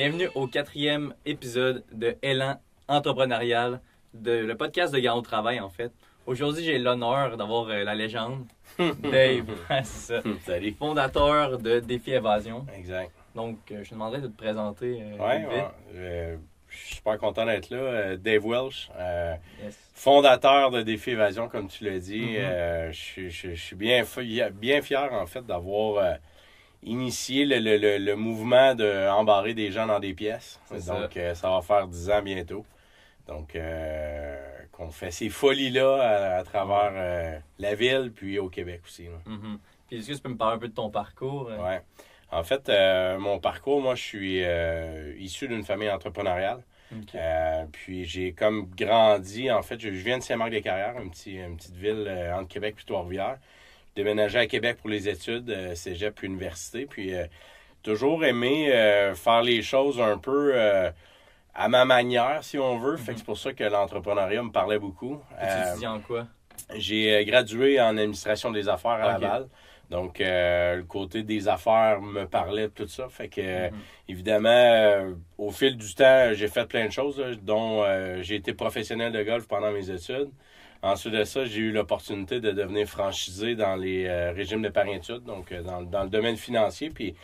Bienvenue au 4e épisode de Élan entrepreneurial, le podcast de Garant au travail en fait. Aujourd'hui, j'ai l'honneur d'avoir la légende, Dave, c'est ça, Salut. fondateur de Défi Évasion. Exact. Donc, je te demanderais de te présenter vite. Je suis super content d'être là. Dave Welsh, Yes. fondateur de Défi Évasion, comme tu l'as dit. Mm-hmm. Je suis bien fier, en fait, d'avoir initié le mouvement d'embarrer des gens dans des pièces. Donc, ça va faire 10 ans bientôt. Donc, qu'on fait ces folies-là à travers la ville, puis au Québec aussi. Mm-hmm. Puis, est-ce que tu peux me parler un peu de ton parcours? Ouais. En fait, mon parcours, moi, je suis issu d'une famille entrepreneuriale. Okay. Puis j'ai comme grandi, en fait, je viens de Saint-Marc-des-Carrières, une petite ville entre Québec et Trois-Rivières. J'ai déménagé à Québec pour les études, cégep puis université. Puis toujours aimé faire les choses un peu à ma manière, si on veut. Fait que c'est pour ça que l'entrepreneuriat me parlait beaucoup. Tu étudies en quoi? J'ai gradué en administration des affaires à Laval. Donc, le côté des affaires me parlait de tout ça. Fait que, évidemment, au fil du temps, j'ai fait plein de choses, dont j'ai été professionnel de golf pendant mes études. Ensuite de ça, j'ai eu l'opportunité de devenir franchisé dans les régimes d'épargne-études, donc dans le domaine financier. Puis,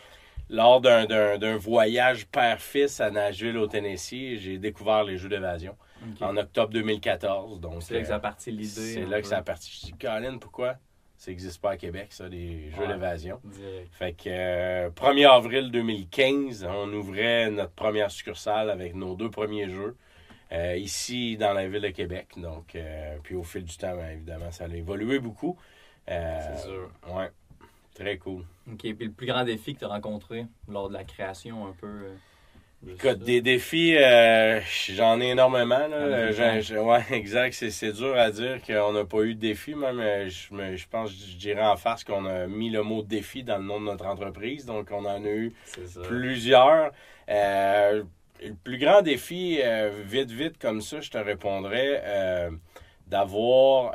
lors d'un voyage père-fils à Nashville, au Tennessee, j'ai découvert les jeux d'évasion en octobre 2014. Donc, c'est là que ça a parti l'idée. C'est là que ça a parti. Je dis, Colin, pourquoi ça n'existe pas à Québec, ça, des jeux d'évasion? Direct. Fait que 1er avril 2015, on ouvrait notre première succursale avec nos 2 premiers jeux ici dans la ville de Québec. Donc, puis au fil du temps, bien, évidemment, ça a évolué beaucoup. C'est sûr. Ouais, très cool. OK. Puis le plus grand défi que tu as rencontré lors de la création un peu... Écoute, des défis, j'en ai énormément. Là. Ouais, exact. C'est dur à dire qu'on n'a pas eu de défi. Même, je pense, je dirais en face qu'on a mis le mot défi dans le nom de notre entreprise. Donc, on en a eu plusieurs. Le plus grand défi, vite comme ça, je te répondrais, d'avoir,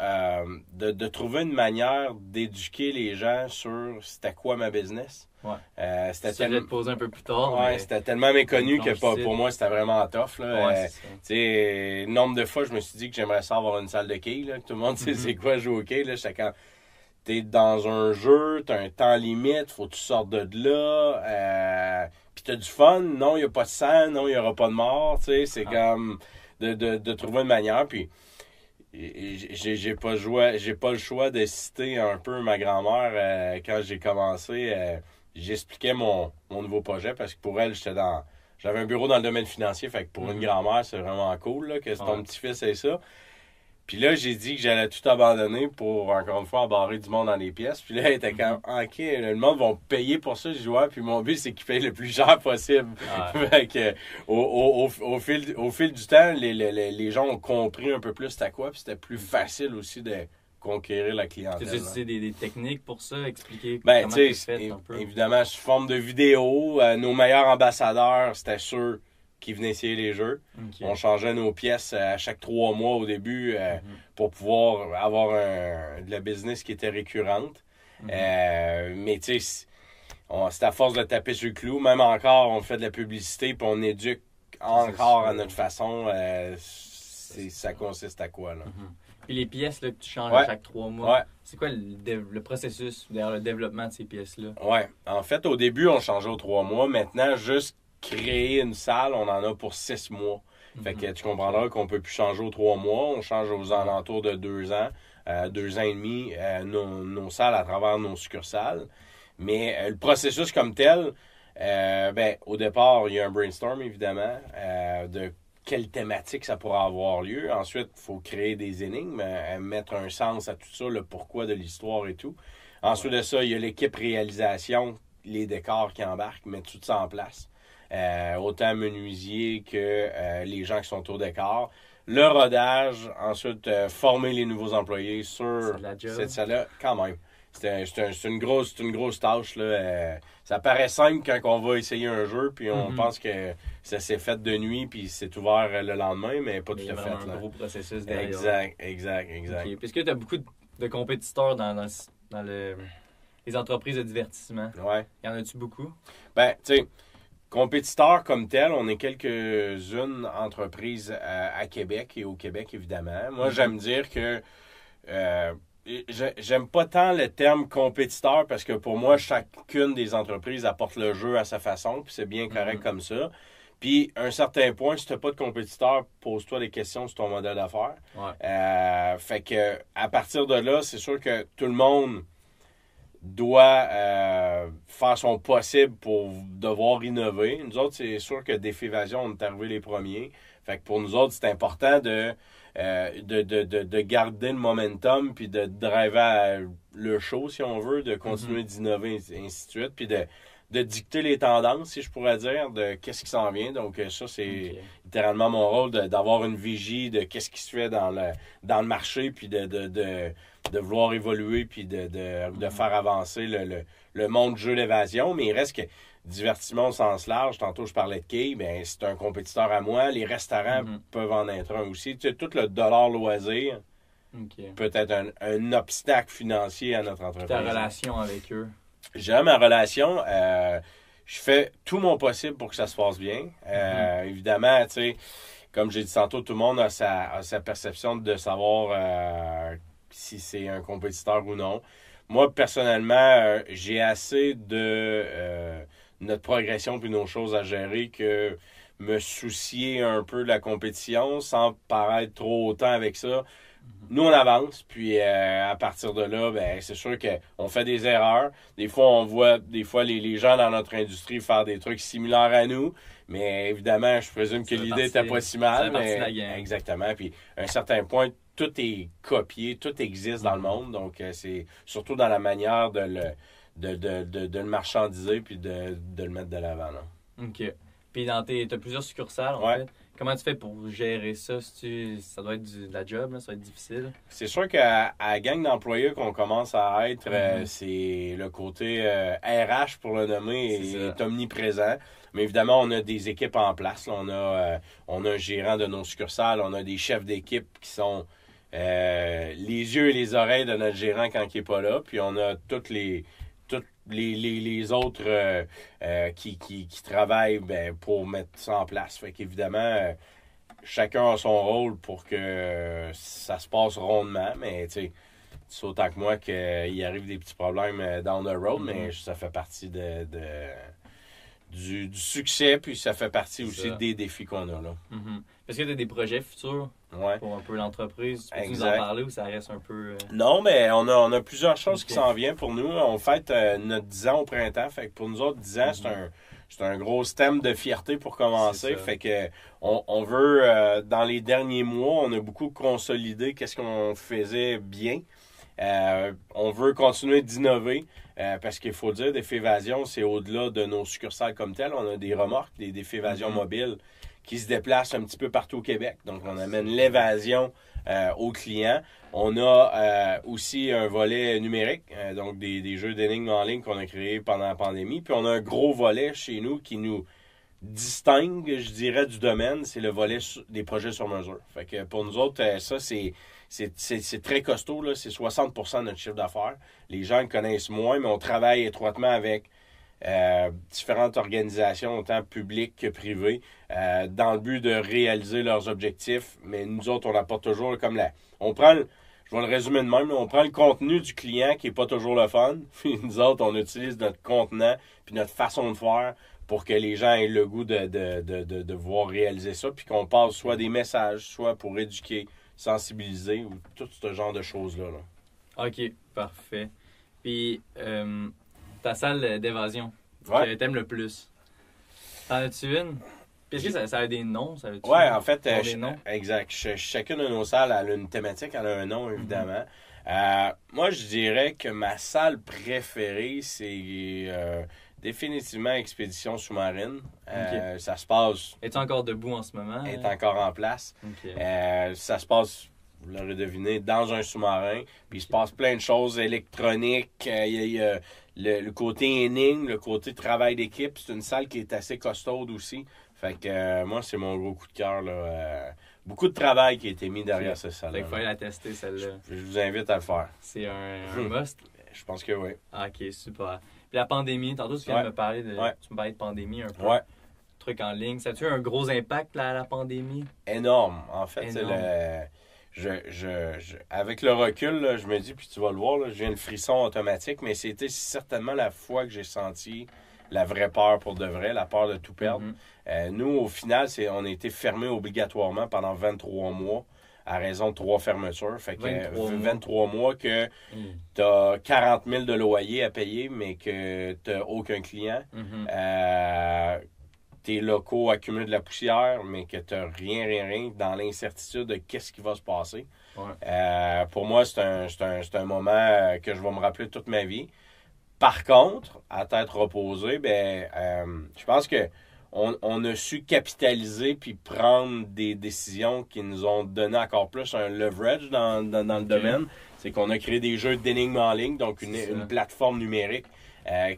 de trouver une manière d'éduquer les gens sur c'était quoi ma business. Ouais. Je vais te poser un peu plus tard. Ouais, mais... c'était tellement méconnu que pour moi, c'était vraiment tough. Là. Ouais, Nombre de fois, je me suis dit que j'aimerais ça avoir une salle de quilles. Là, que tout le monde sait c'est quoi jouer au quilles. J'étais quand t'es dans un jeu, t'as un temps limite, faut que tu sortes de là. Puis t'as du fun. Non, il n'y a pas de sang. Non, il n'y aura pas de mort. C'est comme de trouver une manière. Puis j'ai pas le choix de citer un peu ma grand-mère quand j'ai commencé. J'expliquais mon nouveau projet parce que pour elle, j'avais un bureau dans le domaine financier. Fait que pour une grand-mère, c'est vraiment cool là, que ton petit-fils ait ça. Puis là, j'ai dit que j'allais tout abandonner pour, encore une fois, embarrer du monde dans les pièces. Puis là, elle était comme, OK, le monde va me payer pour ça. Je dis, ouais, puis mon but, c'est qu'ils payent le plus cher possible. Fait que, au fil du temps, les gens ont compris un peu plus c'était quoi. Puis c'était plus facile aussi de conquérir la clientèle. Tu sais des techniques pour ça, expliquer comment tu fais un peu? Évidemment, sous forme de vidéo, nos meilleurs ambassadeurs, c'était ceux qui venaient essayer les jeux. Okay. On changeait nos pièces à chaque 3 mois au début pour pouvoir avoir de la business qui était récurrente. Mais tu sais, c'est à force de taper sur le clou. Même encore, on fait de la publicité puis on éduque encore à notre façon. Ça consiste à quoi, là? Puis les pièces là, que tu changes à chaque 3 mois, c'est quoi le processus derrière le développement de ces pièces-là? Oui. En fait, au début, on changeait aux 3 mois. Maintenant, juste créer une salle, on en a pour 6 mois. Fait que tu comprendras qu'on peut plus changer aux 3 mois. On change aux alentours de 2 ans, 2 ans et demi, nos salles à travers nos succursales. Mais le processus comme tel, au départ, il y a un brainstorm, évidemment, de quelle thématique ça pourra avoir lieu. Ensuite, il faut créer des énigmes, mettre un sens à tout ça, le pourquoi de l'histoire et tout. Ensuite de ça, il y a l'équipe réalisation, les décors qui embarquent, mettre tout ça en place. Autant menuisier que les gens qui sont au décor. Le rodage, ensuite former les nouveaux employés sur cette salle-là, quand même. C'est une grosse tâche. Là. Ça paraît simple quand on va essayer un jeu, puis on pense que ça s'est fait de nuit, puis c'est ouvert le lendemain, mais pas tout à fait. Il y a un gros processus derrière. Exact. Okay. Puisque tu as beaucoup de compétiteurs dans les entreprises de divertissement. Ouais. Y en a-tu beaucoup? Ben, tu sais, compétiteurs comme tel, on est quelques-unes entreprises à Québec et au Québec, évidemment. Moi, j'aime dire que j'aime pas tant le terme compétiteur parce que pour moi, chacune des entreprises apporte le jeu à sa façon, puis c'est bien correct comme ça. Puis, à un certain point, si tu n'as pas de compétiteur, pose-toi des questions sur ton modèle d'affaires. Ouais. Fait que à partir de là, c'est sûr que tout le monde doit faire son possible pour devoir innover. Nous autres, c'est sûr que Défi Évasion, on est arrivés les premiers. Fait que pour nous autres, c'est important de garder le momentum puis de driver le show, si on veut, de continuer d'innover, et ainsi de suite, puis de dicter les tendances, si je pourrais dire, de qu'est-ce qui s'en vient. Donc, ça, c'est littéralement mon rôle d'avoir une vigie de qu'est-ce qui se fait dans le marché, puis de vouloir évoluer, puis de faire avancer le monde du jeu d'évasion. Mais il reste que divertissement au sens large. Tantôt, je parlais de Key, ben, c'est un compétiteur à moi. Les restaurants peuvent en être un aussi. Tu sais, tout le dollar loisir peut être un obstacle financier à notre entreprise. Ta relation avec eux? J'aime ma relation. Je fais tout mon possible pour que ça se passe bien. Évidemment, tu sais, comme j'ai dit tantôt, tout le monde a sa perception de savoir si c'est un compétiteur ou non. Moi, personnellement, j'ai assez de notre progression puis nos choses à gérer que me soucier un peu de la compétition sans paraître trop autant avec ça. Nous, on avance, puis à partir de là, ben c'est sûr qu'on fait des erreurs. Des fois, on voit les gens dans notre industrie faire des trucs similaires à nous, mais évidemment, je présume que l'idée n'était pas si mal. Exactement, puis à un certain point, tout est copié, tout existe dans le monde, donc c'est surtout dans la manière de le marchandiser puis de le mettre de l'avant. Là. OK. Puis t'as plusieurs succursales, en fait. Comment tu fais pour gérer ça? Ça doit être de la job, là, ça doit être difficile. C'est sûr qu'à la gang d'employés qu'on commence à être, c'est le côté RH, pour le nommer, est omniprésent. Mais évidemment, on a des équipes en place. Là. On a un gérant de nos succursales, on a des chefs d'équipe qui sont les yeux et les oreilles de notre gérant quand il n'est pas là. Puis on a toutes les autres qui travaillent pour mettre ça en place. Fait qu'évidemment, chacun a son rôle pour que ça se passe rondement, mais tu sais, c'est autant que moi qu'il arrive des petits problèmes down the road, mais ça fait partie du succès, puis ça fait partie aussi des défis qu'on a là. Est-ce que tu as des projets futurs pour un peu l'entreprise? Peux-tu nous en parler ou ça reste un peu... Non, mais on a plusieurs choses qui s'en viennent pour nous. On fête notre 10 ans au printemps. Fait que pour nous autres, 10 ans, c'est un gros thème de fierté pour commencer. Fait que on veut, dans les derniers mois, on a beaucoup consolidé qu'est-ce qu'on faisait bien. On veut continuer d'innover parce qu'il faut dire, Défi Évasion, c'est au-delà de nos succursales comme telles. On a des remorques, des Défi Évasion mobiles qui se déplacent un petit peu partout au Québec. Donc, on amène l'évasion aux clients. On a aussi un volet numérique, donc des jeux d'énigmes en ligne qu'on a créés pendant la pandémie. Puis, on a un gros volet chez nous qui nous distingue, je dirais, du domaine. C'est le volet des projets sur mesure. Fait que pour nous autres, ça, c'est très costaud. Là. C'est 60% de notre chiffre d'affaires. Les gens le connaissent moins, mais on travaille étroitement avec différentes organisations, autant publiques que privées, dans le but de réaliser leurs objectifs. Mais nous autres, on apporte toujours comme je vais le résumer de même, on prend le contenu du client qui n'est pas toujours le fun, puis nous autres, on utilise notre contenant puis notre façon de faire pour que les gens aient le goût de voir réaliser ça, puis qu'on passe soit des messages, soit pour éduquer, sensibiliser, ou tout ce genre de choses-là. Là. OK, parfait. Puis, ta salle d'évasion, que t'aimes le plus, t'en as-tu une? Puis est-ce que ça a des noms? Oui, en fait, exact. Chacune de nos salles a une thématique, elle a un nom, évidemment. Moi, je dirais que ma salle préférée, c'est définitivement Expédition sous-marine. Ça se passe... Es-tu encore debout en ce moment? Est encore en place. Ça se passe, vous l'aurez deviné, dans un sous-marin. Puis il se passe plein de choses électroniques. Il y a le côté énigme, le côté travail d'équipe. C'est une salle qui est assez costaude aussi. Fait que moi, c'est mon gros coup de cœur. Beaucoup de travail qui a été mis derrière cette salle-là. Fait qu'il fallait la tester, celle-là. Je vous invite à le faire. C'est un must? Je pense que oui. OK, super. Puis la pandémie, tantôt tu viens de me parler de... Tu me parlais de pandémie un peu. trucs en ligne. Ça a-tu eu un gros impact, la pandémie? Énorme. En fait, c'est Énorme. avec le recul, là, je me dis, puis tu vas le voir, là, j'ai le frisson automatique, mais c'était certainement la fois que j'ai senti la vraie peur pour de vrai, la peur de tout perdre. Nous, au final, on a été fermés obligatoirement pendant 23 mois à raison de 3 fermetures. Fait que 23 mois que tu as 40 000 de loyer à payer, mais que tu n'as aucun client. Tes locaux accumulent de la poussière, mais que tu n'as rien dans l'incertitude de qu'est-ce qui va se passer. Pour moi, c'est un moment que je vais me rappeler toute ma vie. Par contre, à tête reposée, je pense que on a su capitaliser puis prendre des décisions qui nous ont donné encore plus un leverage dans le domaine. C'est qu'on a créé des jeux d'énigmes en ligne, donc une plateforme numérique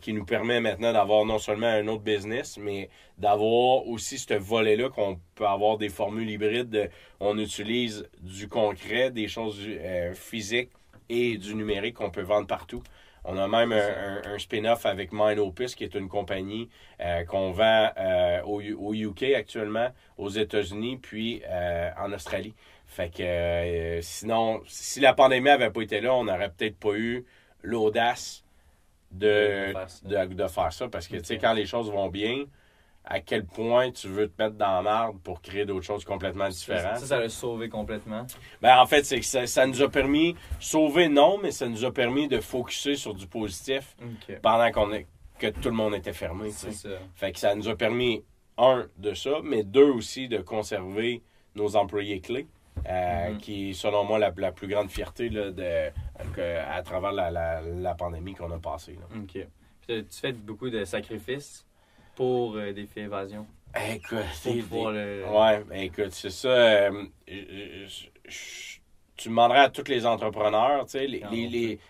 qui nous permet maintenant d'avoir non seulement un autre business, mais d'avoir aussi ce volet-là qu'on peut avoir des formules hybrides. On utilise du concret, des choses physiques et du numérique qu'on peut vendre partout. On a même un spin-off avec MindOpus, qui est une compagnie qu'on vend au UK actuellement, aux États-Unis, puis en Australie. Fait que sinon, si la pandémie n'avait pas été là, on n'aurait peut-être pas eu l'audace de faire ça. Parce que, tu sais, quand les choses vont bien, à quel point tu veux te mettre dans la marde pour créer d'autres choses complètement différentes. Ça l'a sauvé complètement. En fait, c'est que ça nous a permis, sauver non, mais ça nous a permis de focusser sur du positif pendant que tout le monde était fermé. C'est ça. Fait que ça nous a permis, de ça, mais deux aussi, de conserver nos employés clés, qui est, selon moi, la plus grande fierté là, à travers la pandémie qu'on a passée. Là. OK. Puis, tu fais beaucoup de sacrifices pour Défi Évasion. Écoute, écoute, c'est ça. Tu demanderais à tous les entrepreneurs, tu sais,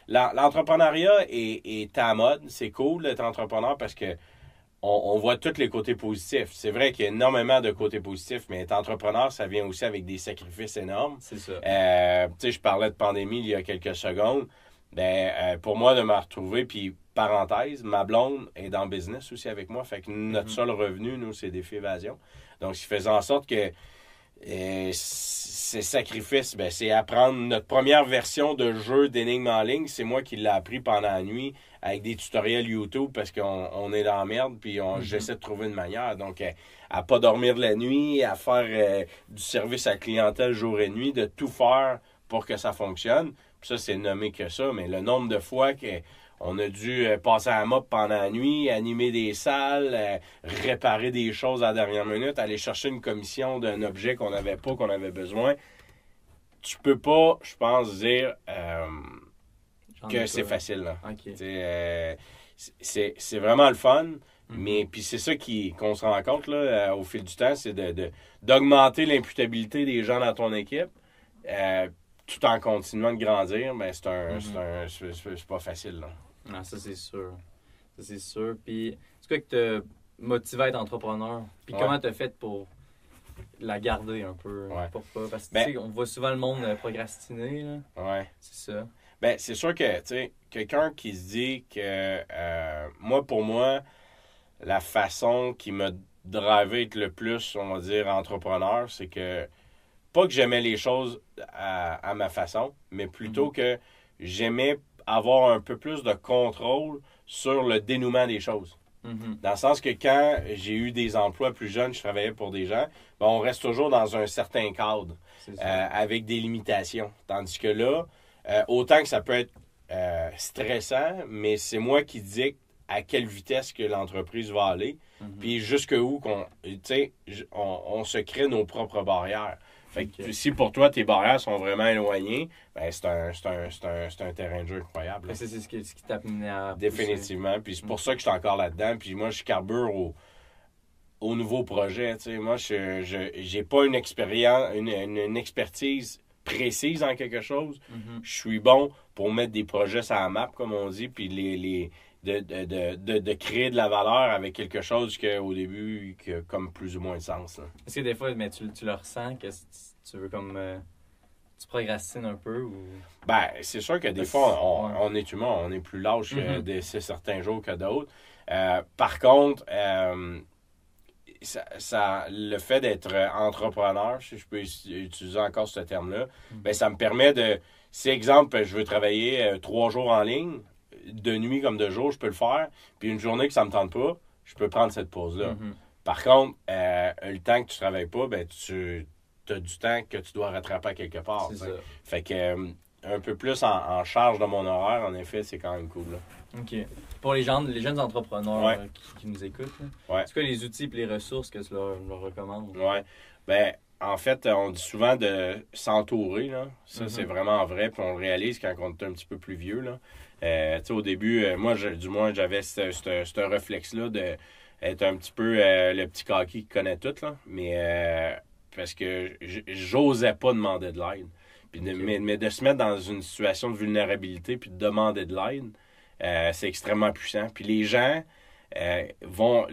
l'entrepreneuriat est à la mode. C'est cool d'être entrepreneur parce que on voit tous les côtés positifs. C'est vrai qu'il y a énormément de côtés positifs, mais être entrepreneur, ça vient aussi avec des sacrifices énormes. C'est ça. Tu sais, je parlais de pandémie il y a quelques secondes. Pour moi, de me retrouver, puis parenthèse, ma blonde est dans le business aussi avec moi. Fait que notre seul revenu, nous, c'est Défi Évasion. Donc, ce qui faisait en sorte que ces sacrifices, c'est apprendre notre première version de jeu d'énigmes en ligne. C'est moi qui l'ai appris pendant la nuit avec des tutoriels YouTube parce qu'on est dans la merde puis j'essaie de trouver une manière. Donc, à pas dormir de la nuit, à faire du service à la clientèle jour et nuit, de tout faire pour que ça fonctionne. Puis ça, c'est nommé que ça, mais le nombre de fois qu'on a dû passer à la mop pendant la nuit, animer des salles, réparer des choses à la dernière minute, aller chercher une commission d'un objet qu'on n'avait pas, qu'on avait besoin. Tu peux pas, je pense, dire que c'est facile. Là. Okay. C'est vraiment le fun, mais puis c'est ça qu'on se rend compte là, au fil du temps, c'est d'augmenter l'imputabilité des gens dans ton équipe. Tout en continuant de grandir, c'est pas facile. Là. Non, ça c'est sûr. Ça c'est sûr. Puis, c'est quoi qui te motive à être entrepreneur? Puis comment t'as fait pour la garder un peu? Pour pas? Parce que tu sais, on voit souvent le monde procrastiner. Là. Ouais. C'est ça. C'est sûr que, tu sais, quelqu'un qui se dit que, pour moi, la façon qui m'a drivé être le plus, on va dire, entrepreneur, c'est que pas que j'aimais les choses à ma façon, mais plutôt que j'aimais avoir un peu plus de contrôle sur le dénouement des choses. Dans le sens que quand j'ai eu des emplois plus jeunes, je travaillais pour des gens, on reste toujours dans un certain cadre, avec des limitations. Tandis que là, autant que ça peut être stressant, mais c'est moi qui dicte à quelle vitesse que l'entreprise va aller, puis jusqu'où on se crée nos propres barrières. Fait que si pour toi, tes barrières sont vraiment éloignées, c'est un terrain de jeu incroyable. C'est ce qui t'a amené à pousser. Définitivement. Puis c'est pour ça que je suis encore là-dedans. Puis moi, je carbure au nouveau projet. T'sais. Moi, j'ai pas une expérience, une expertise précise en quelque chose. Je suis bon pour mettre des projets sur la map, comme on dit, puis de créer de la valeur avec quelque chose qu'au début, qui a comme plus ou moins de sens. Là. Est-ce que des fois, tu le ressens, que tu veux comme... tu procrastines un peu ou... C'est sûr que des fois, on est humain, on est plus lâche certains jours que d'autres. Par contre, le fait d'être entrepreneur, si je peux utiliser encore ce terme-là, ben, ça me permet de... Si, exemple, je veux travailler 3 jours en ligne, de nuit comme de jour, je peux le faire. Puis une journée que ça me tente pas, je peux prendre cette pause-là. Par contre, le temps que tu travailles pas, ben tu as du temps que tu dois rattraper à quelque part. C'est ça. Fait que un peu plus en charge de mon horaire, en effet, c'est quand même cool. Là. OK. Pour les jeunes entrepreneurs qui nous écoutent, c'est quoi les outils et les ressources que tu leur recommandes? Oui. Ben, en fait, on dit souvent de s'entourer. Là. Ça, c'est vraiment vrai. Puis on le réalise quand on est un petit peu plus vieux. Là. Au début, moi, du moins, j'avais ce réflexe-là d'être un petit peu le petit kaki qui connaît tout. Là. Mais parce que j'osais pas demander de l'aide. Puis mais de se mettre dans une situation de vulnérabilité puis de demander de l'aide, c'est extrêmement puissant. Puis les gens vont,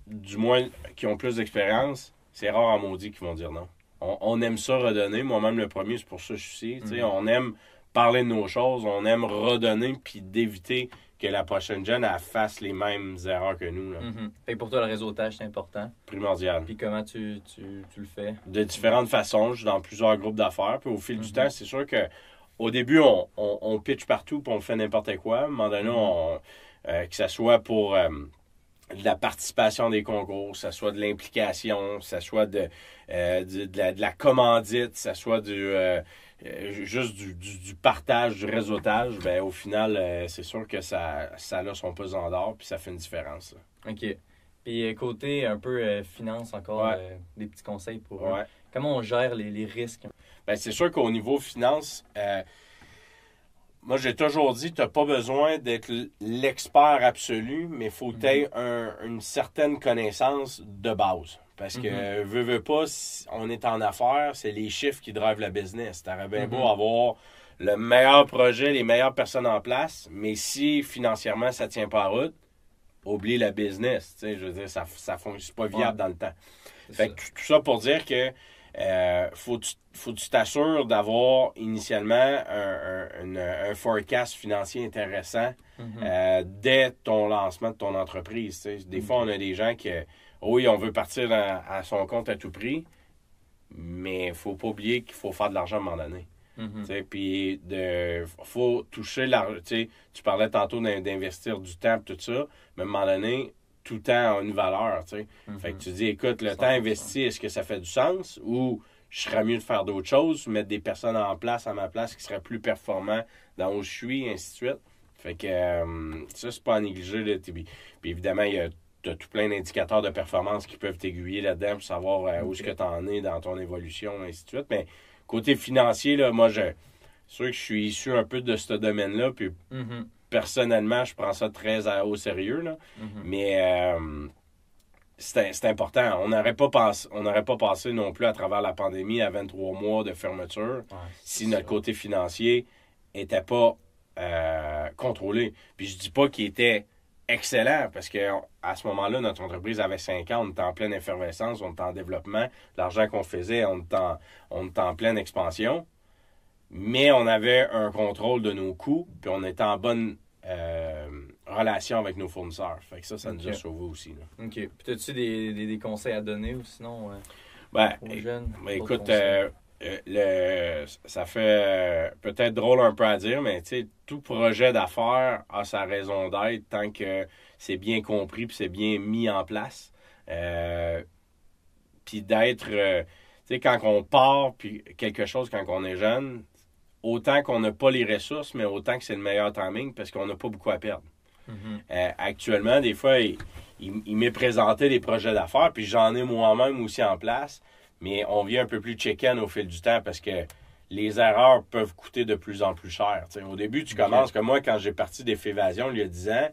du moins, qui ont plus d'expérience, c'est rare en maudit qu'ils vont dire non. On aime ça redonner. Moi-même, le premier, c'est pour ça que je suis ici. On aime parler de nos choses. On aime redonner puis d'éviter que la prochaine jeune elle fasse les mêmes erreurs que nous. Là. Fait que pour toi, le réseautage, c'est important. Primordial. Puis comment tu le fais? De différentes façons. Je suis dans plusieurs groupes d'affaires. Puis au fil du temps, c'est sûr que au début, on pitch partout puis on fait n'importe quoi. À un moment donné, que ce soit pour de la participation des concours, que ce soit de l'implication, que ce soit de la commandite, que ce soit juste du partage, du réseautage, ben au final, c'est sûr que ça a son pesant d'or puis ça fait une différence. Là. OK. Puis côté un peu finance encore, des petits conseils pour comment on gère les risques? Ben, c'est sûr qu'au niveau finance, moi j'ai toujours dit, tu n'as pas besoin d'être l'expert absolu, mais il faut que tu aies une certaine connaissance de base. Parce que, veux pas, si on est en affaires, c'est les chiffres qui drivent la business. T'aurais bien beau avoir le meilleur projet, les meilleures personnes en place, mais si financièrement ça tient pas en route, oublie la business. Je veux dire, c'est pas viable dans le temps. Fait que tout ça pour dire que faut que tu t'assures d'avoir initialement un forecast financier intéressant dès ton lancement de ton entreprise. Des fois, on a des gens qui... Oui, on veut partir à son compte à tout prix, mais il ne faut pas oublier qu'il faut faire de l'argent à un moment donné. Puis, il faut toucher l'argent. Tu parlais tantôt d'investir du temps et tout ça, mais à un moment donné, tout temps a une valeur. Fait que tu dis, écoute, le temps investi, est-ce que ça fait du sens ou je serais mieux de faire d'autres choses, mettre des personnes en place à ma place qui seraient plus performants dans où je suis, et ainsi de suite. Fait que ça, c'est pas à négliger. Là. Puis évidemment, tu as tout plein d'indicateurs de performance qui peuvent t'aiguiller là-dedans pour savoir où est-ce que tu en es dans ton évolution, et ainsi de suite. Mais côté financier, là, moi, c'est sûr que je suis issu un peu de ce domaine-là. Puis personnellement, je prends ça très au sérieux. Là. Mais c'est important. On n'aurait pas passé non plus à travers la pandémie à 23 mois de fermeture si notre côté financier n'était pas contrôlé. Puis je dis pas qu'il était excellent, parce qu'à ce moment-là, notre entreprise avait 5 ans, on était en pleine effervescence, on était en développement. L'argent qu'on faisait, on était en pleine expansion. Mais on avait un contrôle de nos coûts, puis on était en bonne relation avec nos fournisseurs. Fait que ça nous a sauvés aussi. Là. OK. Puis as-tu des conseils à donner ou sinon aux jeunes? Écoute, ça fait peut-être drôle un peu à dire, mais tout projet d'affaires a sa raison d'être tant que c'est bien compris puis c'est bien mis en place. Puis d'être, quand on part, puis quelque chose quand on est jeune, autant qu'on n'a pas les ressources, mais autant que c'est le meilleur timing parce qu'on n'a pas beaucoup à perdre. Actuellement, des fois, il m'est présenté des projets d'affaires, puis j'en ai moi-même aussi en place. Mais on vient un peu plus chicken au fil du temps parce que les erreurs peuvent coûter de plus en plus cher. T'sais, au début, tu commences comme moi, quand j'ai parti des Févasion il y a 10 ans,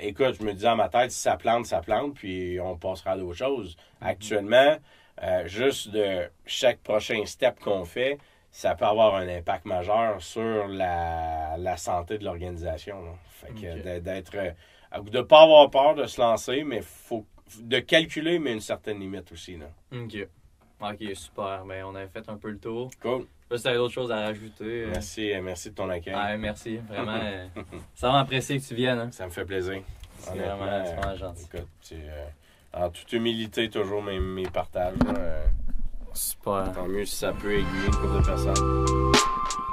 écoute, je me disais à ma tête, si ça plante, puis on passera à d'autres choses. Actuellement, juste de chaque prochain step qu'on fait, ça peut avoir un impact majeur sur la santé de l'organisation. Là. Fait que de ne pas avoir peur de se lancer, mais faut de calculer, mais une certaine limite aussi. Là. OK, super. Ben, on avait fait un peu le tour. Cool. Je sais pas si tu avais d'autres choses à rajouter. Merci de ton accueil. Merci. Vraiment, ça m'a apprécié que tu viennes. Hein. Ça me fait plaisir. C'est vraiment gentil. Écoute, En toute humilité, toujours mes partages. Super. Tant mieux si ça peut aiguiller une couple de personnes.